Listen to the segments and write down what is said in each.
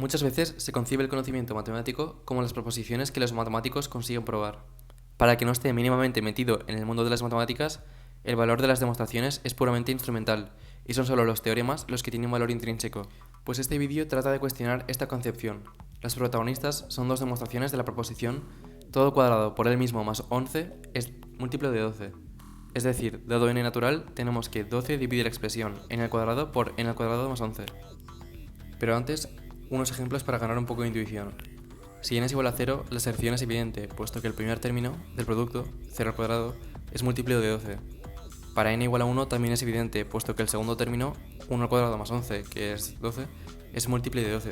Muchas veces se concibe el conocimiento matemático como las proposiciones que los matemáticos consiguen probar. Para el que no esté mínimamente metido en el mundo de las matemáticas, el valor de las demostraciones es puramente instrumental, y son solo los teoremas los que tienen valor intrínseco. Pues este vídeo trata de cuestionar esta concepción. Las protagonistas son dos demostraciones de la proposición todo cuadrado por él mismo más 11 es múltiplo de 12. Es decir, dado n natural, tenemos que 12 divide la expresión n al cuadrado por n al cuadrado más 11. Pero antes, unos ejemplos para ganar un poco de intuición. Si n es igual a 0, la aserción es evidente, puesto que el primer término del producto, 0 al cuadrado, es múltiplo de 12. Para n igual a 1 también es evidente, puesto que el segundo término, 1 al cuadrado más 11, que es 12, es múltiplo de 12.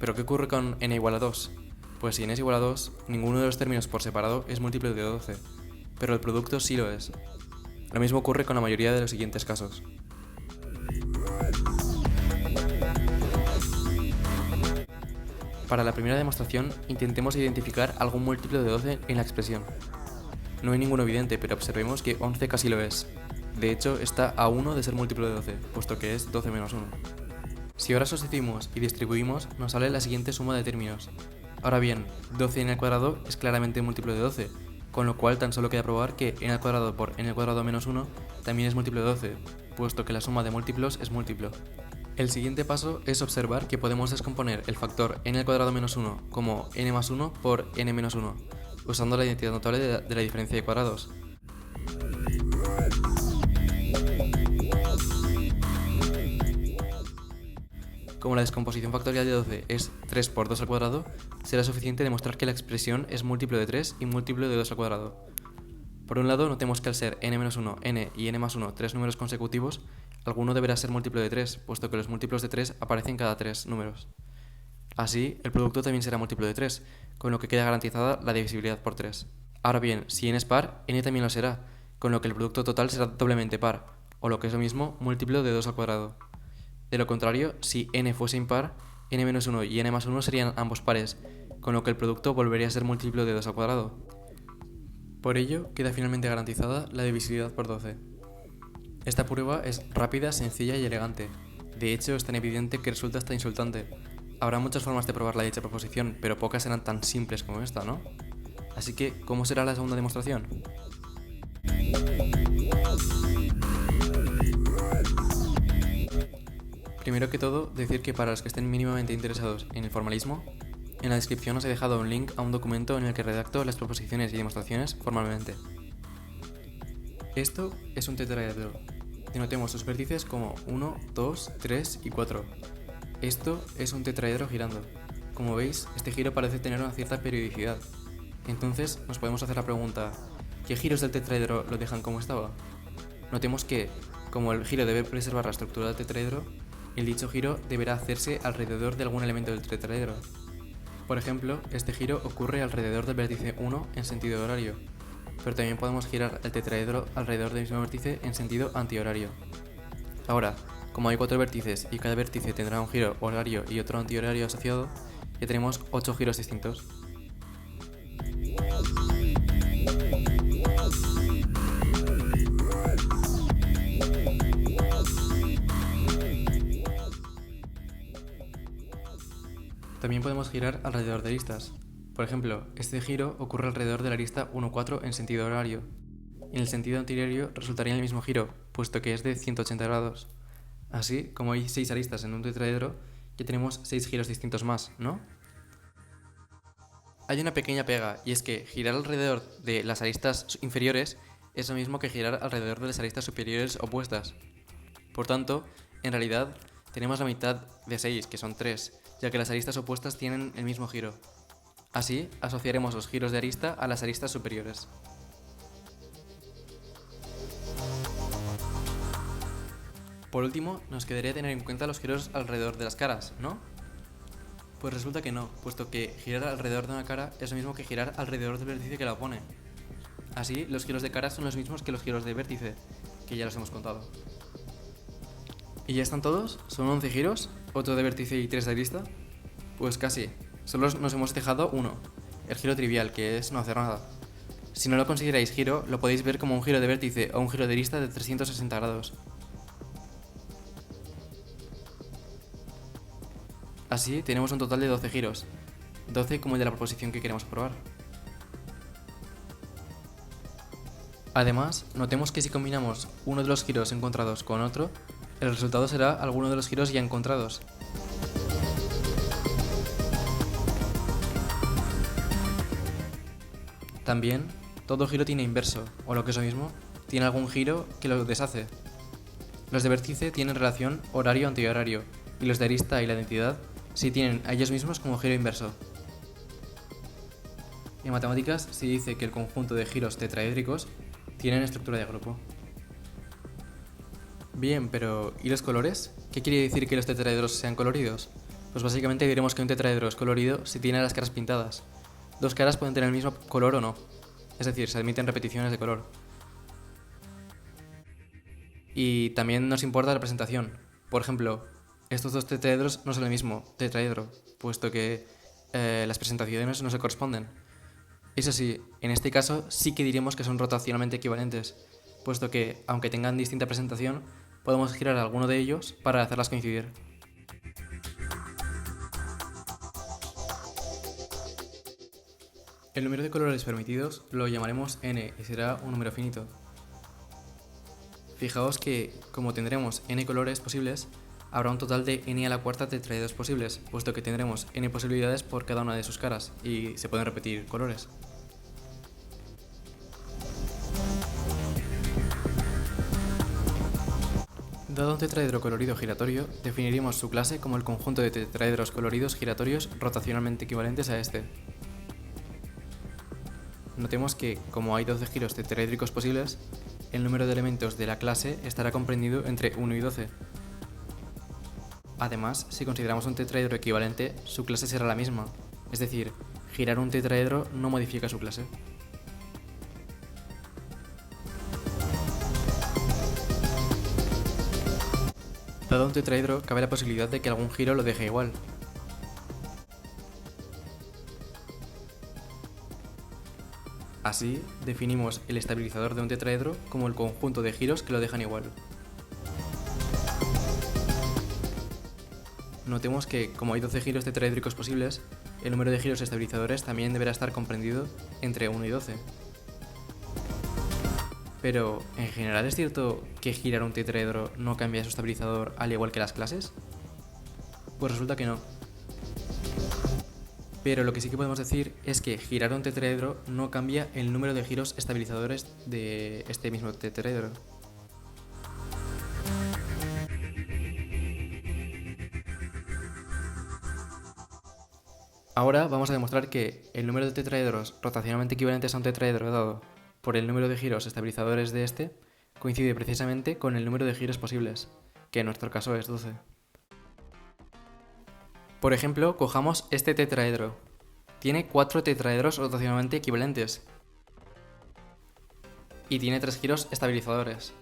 ¿Pero qué ocurre con n igual a 2? Pues si n es igual a 2, ninguno de los términos por separado es múltiplo de 12, pero el producto sí lo es. Lo mismo ocurre con la mayoría de los siguientes casos. Para la primera demostración, intentemos identificar algún múltiplo de 12 en la expresión. No hay ninguno evidente, pero observemos que 11 casi lo es. De hecho, está a 1 de ser múltiplo de 12, puesto que es 12 menos 1. Si ahora sustituimos y distribuimos, nos sale la siguiente suma de términos. Ahora bien, 12n al cuadrado es claramente múltiplo de 12, con lo cual tan solo queda probar que n al cuadrado por n al cuadrado menos 1 también es múltiplo de 12, puesto que la suma de múltiplos es múltiplo. El siguiente paso es observar que podemos descomponer el factor n al cuadrado menos 1 como n más 1 por n menos 1, usando la identidad notable de la diferencia de cuadrados. Como la descomposición factorial de 12 es 3 por 2 al cuadrado, será suficiente demostrar que la expresión es múltiplo de 3 y múltiplo de 2 al cuadrado. Por un lado, notemos que al ser n-1, n y n más 1 tres números consecutivos, alguno deberá ser múltiplo de 3, puesto que los múltiplos de 3 aparecen cada 3 números. Así, el producto también será múltiplo de 3, con lo que queda garantizada la divisibilidad por 3. Ahora bien, si n es par, n también lo será, con lo que el producto total será doblemente par, o lo que es lo mismo, múltiplo de 2 al cuadrado. De lo contrario, si n fuese impar, n-1 y n más 1 serían ambos pares, con lo que el producto volvería a ser múltiplo de 2 al cuadrado. Por ello, queda finalmente garantizada la divisibilidad por 12. Esta prueba es rápida, sencilla y elegante. De hecho, es tan evidente que resulta hasta insultante. Habrá muchas formas de probar la dicha proposición, pero pocas serán tan simples como esta, ¿no? Así que, ¿cómo será la segunda demostración? Primero que todo, decir que para los que estén mínimamente interesados en el formalismo, en la descripción os he dejado un link a un documento en el que redacto las proposiciones y demostraciones formalmente. Esto es un tetraedro. Denotemos sus vértices como 1, 2, 3 y 4. Esto es un tetraedro girando. Como veis, este giro parece tener una cierta periodicidad. Entonces, nos podemos hacer la pregunta, ¿qué giros del tetraedro lo dejan como estaba? Notemos que, como el giro debe preservar la estructura del tetraedro, el dicho giro deberá hacerse alrededor de algún elemento del tetraedro. Por ejemplo, este giro ocurre alrededor del vértice 1 en sentido horario, pero también podemos girar el tetraedro alrededor del mismo vértice en sentido antihorario. Ahora, como hay 4 vértices y cada vértice tendrá un giro horario y otro antihorario asociado, ya tenemos 8 giros distintos. También podemos girar alrededor de aristas. Por ejemplo, este giro ocurre alrededor de la arista 1,4 en sentido horario. En el sentido antihorario resultaría el mismo giro, puesto que es de 180 grados. Así, como hay 6 aristas en un tetraedro, ya tenemos 6 giros distintos más, ¿no? Hay una pequeña pega, y es que girar alrededor de las aristas inferiores es lo mismo que girar alrededor de las aristas superiores opuestas. Por tanto, en realidad, tenemos la mitad de 6, que son 3, ya que las aristas opuestas tienen el mismo giro. Así, asociaremos los giros de arista a las aristas superiores. Por último, nos quedaría tener en cuenta los giros alrededor de las caras, ¿no? Pues resulta que no, puesto que girar alrededor de una cara es lo mismo que girar alrededor del vértice que la opone. Así, los giros de cara son los mismos que los giros de vértice, que ya los hemos contado. ¿Y ya están todos? ¿Son 11 giros? ¿8 de vértice y 3 de arista? Pues casi. Solo nos hemos dejado uno, el giro trivial, que es no hacer nada. Si no lo consideráis giro, lo podéis ver como un giro de vértice o un giro de arista de 360 grados. Así tenemos un total de 12 giros, 12 como el de la proposición que queremos probar. Además, notemos que si combinamos uno de los giros encontrados con otro, el resultado será alguno de los giros ya encontrados. También, todo giro tiene inverso, o lo que es lo mismo, tiene algún giro que lo deshace. Los de vértice tienen relación horario-antihorario, y los de arista y la identidad sí tienen a ellos mismos como giro inverso. En matemáticas se dice que el conjunto de giros tetraédricos tienen estructura de grupo. Bien, pero ¿y los colores? ¿Qué quiere decir que los tetraedros sean coloridos? Pues básicamente diremos que un tetraedro es colorido si tiene las caras pintadas. Dos caras pueden tener el mismo color o no, es decir, se admiten repeticiones de color. Y también nos importa la presentación. Por ejemplo, estos dos tetraedros no son el mismo tetraedro, puesto que las presentaciones no se corresponden. Eso sí, en este caso sí que diremos que son rotacionalmente equivalentes, puesto que, aunque tengan distinta presentación, podemos girar alguno de ellos para hacerlas coincidir. El número de colores permitidos lo llamaremos n y será un número finito. Fijaos que, como tendremos n colores posibles, habrá un total de n a la cuarta tetraedros posibles, puesto que tendremos n posibilidades por cada una de sus caras y se pueden repetir colores. Dado un tetraedro colorido giratorio, definiríamos su clase como el conjunto de tetraedros coloridos giratorios rotacionalmente equivalentes a este. Notemos que, como hay 12 giros tetraédricos posibles, el número de elementos de la clase estará comprendido entre 1 y 12. Además, si consideramos un tetraedro equivalente, su clase será la misma, es decir, girar un tetraedro no modifica su clase. Dado un tetraedro, cabe la posibilidad de que algún giro lo deje igual. Así, definimos el estabilizador de un tetraedro como el conjunto de giros que lo dejan igual. Notemos que, como hay 12 giros tetraédricos posibles, el número de giros estabilizadores también deberá estar comprendido entre 1 y 12. Pero, ¿en general es cierto que girar un tetraedro no cambia su estabilizador al igual que las clases? Pues resulta que no. Pero lo que sí que podemos decir es que girar un tetraedro no cambia el número de giros estabilizadores de este mismo tetraedro. Ahora vamos a demostrar que el número de tetraedros rotacionalmente equivalentes a un tetraedro dado por el número de giros estabilizadores de este coincide precisamente con el número de giros posibles, que en nuestro caso es 12. Por ejemplo, cojamos este tetraedro. Tiene 4 tetraedros rotacionalmente equivalentes y tiene 3 giros estabilizadores.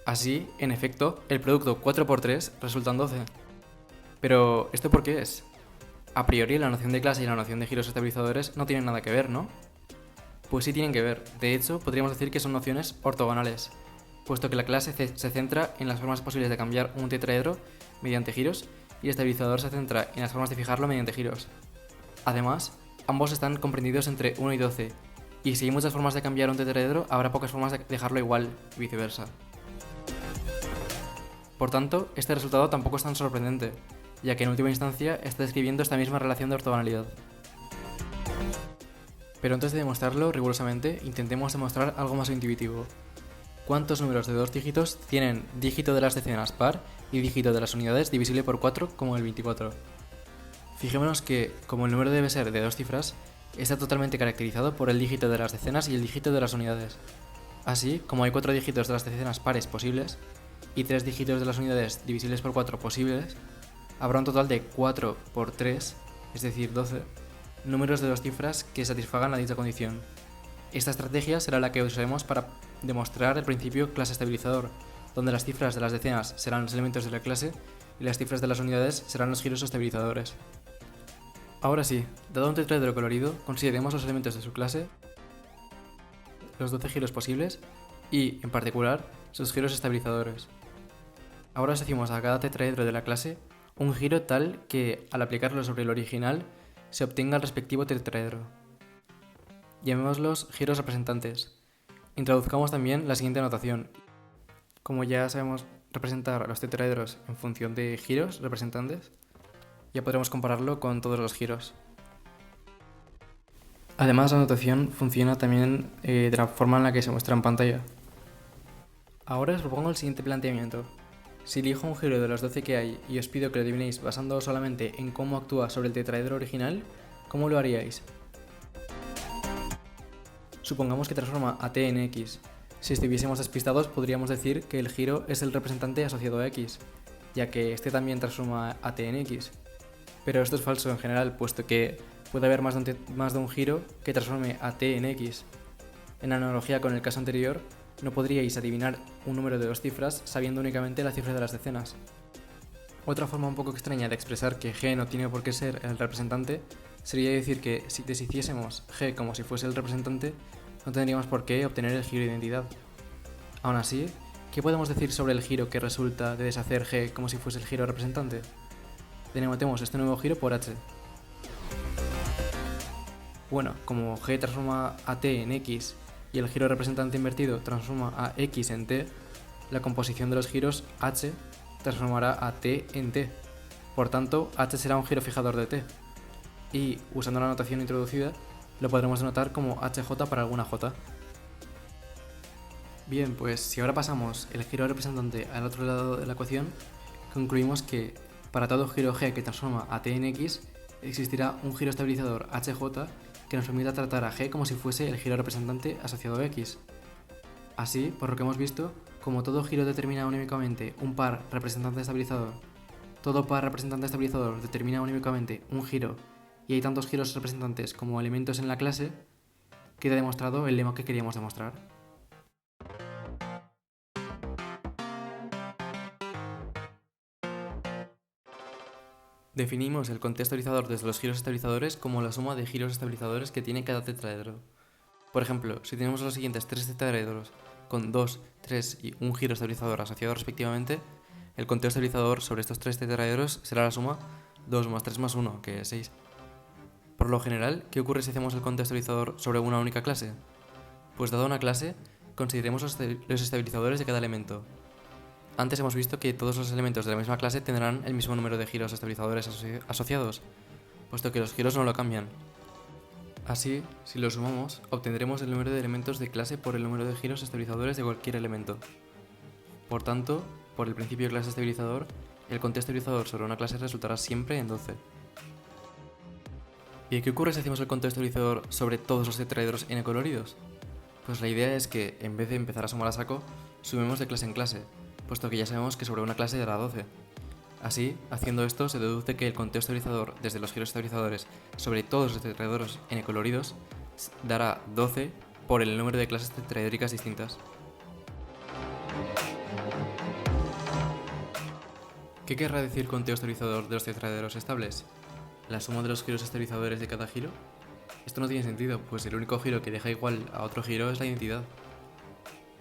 Así, en efecto, el producto 4 por 3 resultan 12. Pero, ¿esto por qué es? A priori, la noción de clase y la noción de giros estabilizadores no tienen nada que ver, ¿no? Pues sí tienen que ver. De hecho, podríamos decir que son nociones ortogonales, puesto que la clase se centra en las formas posibles de cambiar un tetraedro mediante giros y el estabilizador se centra en las formas de fijarlo mediante giros. Además, ambos están comprendidos entre 1 y 12, y si hay muchas formas de cambiar un tetraedro, habrá pocas formas de dejarlo igual, y viceversa. Por tanto, este resultado tampoco es tan sorprendente, ya que en última instancia está describiendo esta misma relación de ortogonalidad. Pero antes de demostrarlo rigurosamente, intentemos demostrar algo más intuitivo. ¿Cuántos números de 2 dígitos tienen dígito de las decenas par y dígito de las unidades divisible por 4 como el 24? Fijémonos que, como el número debe ser de 2 cifras, está totalmente caracterizado por el dígito de las decenas y el dígito de las unidades. Así, como hay 4 dígitos de las decenas pares posibles y 3 dígitos de las unidades divisibles por 4 posibles, habrá un total de 4 por 3, es decir, 12, números de 2 cifras que satisfagan a dicha condición. Esta estrategia será la que usaremos para demostrar el principio clase estabilizador, donde las cifras de las decenas serán los elementos de la clase y las cifras de las unidades serán los giros estabilizadores. Ahora sí, dado un tetraedro colorido, consideremos los elementos de su clase, los 12 giros posibles y, en particular, sus giros estabilizadores. Ahora asociamos a cada tetraedro de la clase Un giro tal que, al aplicarlo sobre el original, se obtenga el respectivo tetraedro. Llamémoslos giros representantes. Introduzcamos también la siguiente notación. Como ya sabemos representar a los tetraedros en función de giros representantes, ya podremos compararlo con todos los giros. Además, la notación funciona también de la forma en la que se muestra en pantalla. Ahora os propongo el siguiente planteamiento. Si elijo un giro de los 12 que hay y os pido que lo adivinéis basándoos solamente en cómo actúa sobre el tetraedro original, ¿cómo lo haríais? Supongamos que transforma a t en x. Si estuviésemos despistados, podríamos decir que el giro es el representante asociado a x, ya que este también transforma a t en x. Pero esto es falso en general, puesto que puede haber más de un giro que transforme a t en x. En analogía con el caso anterior, no podríais adivinar un número de 2 cifras sabiendo únicamente la cifra de las decenas. Otra forma un poco extraña de expresar que g no tiene por qué ser el representante sería decir que si deshiciésemos g como si fuese el representante, no tendríamos por qué obtener el giro de identidad. Aún así, ¿qué podemos decir sobre el giro que resulta de deshacer g como si fuese el giro representante? Denominemos este nuevo giro por h. Bueno, como g transforma a t en x y el giro representante invertido transforma a x en t, la composición de los giros h transformará a t en t. Por tanto, h será un giro fijador de t. Y, usando la notación introducida, lo podremos denotar como hj para alguna j. Bien, pues si ahora pasamos el giro representante al otro lado de la ecuación, concluimos que para todo giro g que transforma a t en x, existirá un giro estabilizador hj que nos permita tratar a g como si fuese el giro representante asociado a x. Así, por lo que hemos visto, como todo giro determina unímicamente un par representante-estabilizador, todo par representante-estabilizador determina unímicamente un giro y hay tantos giros representantes como elementos en la clase, queda demostrado el lema que queríamos demostrar. Definimos el contexto estabilizador desde los giros estabilizadores como la suma de giros estabilizadores que tiene cada tetraedro. Por ejemplo, si tenemos los siguientes 3 tetraedros con 2, 3 y un giro estabilizador asociado respectivamente, el conteo estabilizador sobre estos 3 tetraedros será la suma 2 más 3 más 1, que es 6. Por lo general, ¿qué ocurre si hacemos el conteo estabilizador sobre una única clase? Pues dada una clase, consideremos los estabilizadores de cada elemento. Antes hemos visto que todos los elementos de la misma clase tendrán el mismo número de giros estabilizadores asociados, puesto que los giros no lo cambian. Así, si lo sumamos, obtendremos el número de elementos de clase por el número de giros estabilizadores de cualquier elemento. Por tanto, por el principio de clase estabilizador, el conteo estabilizador sobre una clase resultará siempre en 12. ¿Y qué ocurre si hacemos el conteo estabilizador sobre todos los tetraedros n coloridos? Pues la idea es que, en vez de empezar a sumar a saco, sumemos de clase en clase, puesto que ya sabemos que sobre una clase dará 12. Así, haciendo esto, se deduce que el conteo estabilizador desde los giros estabilizadores sobre todos los tetraedros n coloridos dará 12 por el número de clases tetraédricas distintas. ¿Qué querrá decir conteo estabilizador de los tetraedros estables? ¿La suma de los giros estabilizadores de cada giro? Esto no tiene sentido, pues el único giro que deja igual a otro giro es la identidad.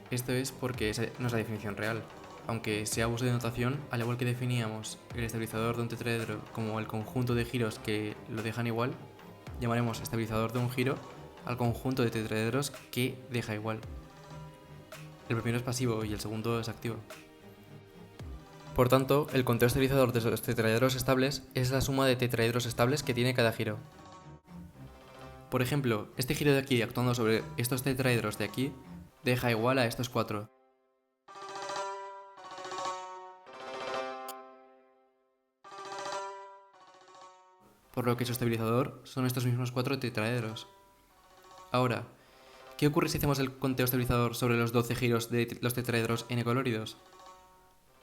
Esto es porque esa no es la definición real. Aunque sea uso de notación, al igual que definíamos el estabilizador de un tetraedro como el conjunto de giros que lo dejan igual, llamaremos estabilizador de un giro al conjunto de tetraedros que deja igual. El primero es pasivo y el segundo es activo. Por tanto, el conteo estabilizador de los tetraedros estables es la suma de tetraedros estables que tiene cada giro. Por ejemplo, este giro de aquí actuando sobre estos tetraedros de aquí deja igual a estos 4. Por lo que su estabilizador son estos mismos 4 tetraedros. Ahora, ¿qué ocurre si hacemos el conteo estabilizador sobre los 12 giros de los tetraedros n coloridos?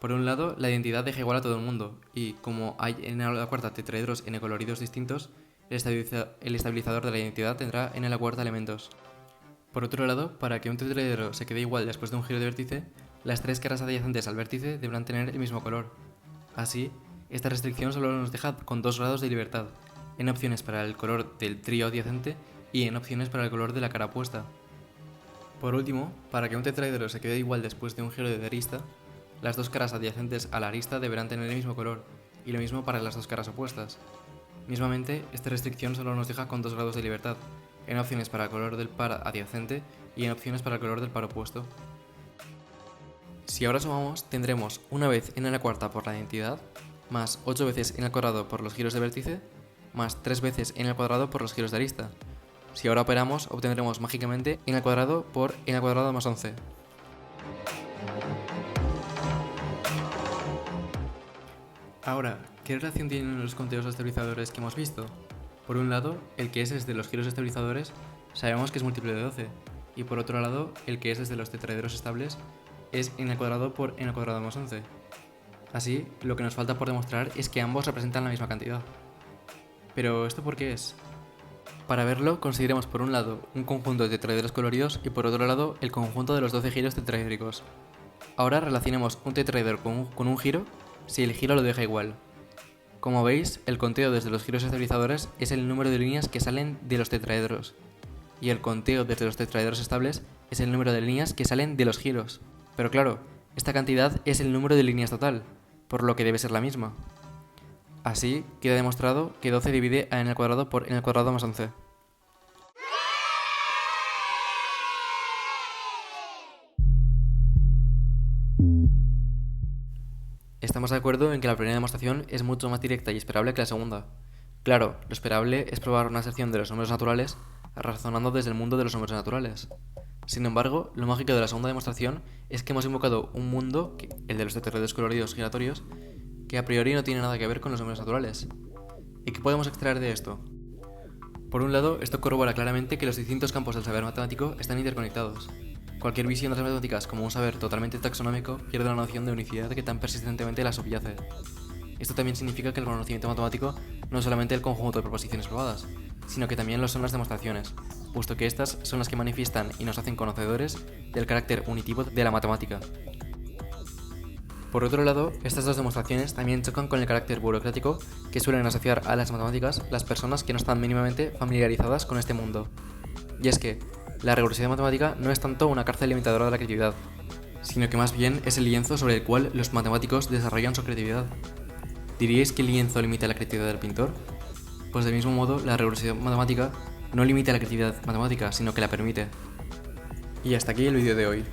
Por un lado, la identidad deja igual a todo el mundo, y como hay en la cuarta tetraedros n coloridos distintos, el estabilizador de la identidad tendrá n a la cuarta elementos. Por otro lado, para que un tetraedro se quede igual después de un giro de vértice, las 3 caras adyacentes al vértice deberán tener el mismo color. Así, esta restricción solo nos deja con 2 grados de libertad, en opciones para el color del trío adyacente y en opciones para el color de la cara opuesta. Por último, para que un tetraedro se quede igual después de un giro de arista, las 2 caras adyacentes a la arista deberán tener el mismo color, y lo mismo para las dos caras opuestas. Mismamente, esta restricción solo nos deja con 2 grados de libertad, en opciones para el color del par adyacente y en opciones para el color del par opuesto. Si ahora sumamos, tendremos una vez n a la cuarta por la identidad, más 8 veces n al cuadrado por los giros de vértice, más 3 veces n al cuadrado por los giros de arista. Si ahora operamos, obtendremos mágicamente n al cuadrado por n al cuadrado más 11. Ahora, ¿qué relación tienen los conteos estabilizadores que hemos visto? Por un lado, el que es desde los giros estabilizadores sabemos que es múltiplo de 12, y por otro lado, el que es desde los tetraedros estables es n al cuadrado por n al cuadrado más 11. Así, lo que nos falta por demostrar es que ambos representan la misma cantidad. ¿Pero esto por qué es? Para verlo, consideremos por un lado un conjunto de tetraedros coloridos y por otro lado el conjunto de los 12 giros tetraédricos. Ahora relacionemos un tetraedro con un giro si el giro lo deja igual. Como veis, el conteo desde los giros estabilizadores es el número de líneas que salen de los tetraedros, y el conteo desde los tetraedros estables es el número de líneas que salen de los giros. Pero claro, esta cantidad es el número de líneas total, por lo que debe ser la misma. Así, queda demostrado que 12 divide a n al cuadrado por n al cuadrado más 11. Estamos de acuerdo en que la primera demostración es mucho más directa y esperable que la segunda. Claro, lo esperable es probar una sección de los números naturales razonando desde el mundo de los números naturales. Sin embargo, lo mágico de la segunda demostración es que hemos invocado un mundo, el de los tetraedros coloridos giratorios, que a priori no tiene nada que ver con los números naturales. ¿Y qué podemos extraer de esto? Por un lado, esto corrobora claramente que los distintos campos del saber matemático están interconectados. Cualquier visión de las matemáticas como un saber totalmente taxonómico pierde la noción de unicidad que tan persistentemente las subyace. Esto también significa que el conocimiento matemático no es solamente el conjunto de proposiciones probadas, sino que también lo son las demostraciones, puesto que estas son las que manifiestan y nos hacen conocedores del carácter unitivo de la matemática. Por otro lado, estas dos demostraciones también chocan con el carácter burocrático que suelen asociar a las matemáticas las personas que no están mínimamente familiarizadas con este mundo. Y es que la rigurosidad matemática no es tanto una cárcel limitadora de la creatividad, sino que más bien es el lienzo sobre el cual los matemáticos desarrollan su creatividad. ¿Diríais que el lienzo limita la creatividad del pintor? Pues del mismo modo, la rigurosidad matemática no limita la creatividad matemática, sino que la permite. Y hasta aquí el vídeo de hoy.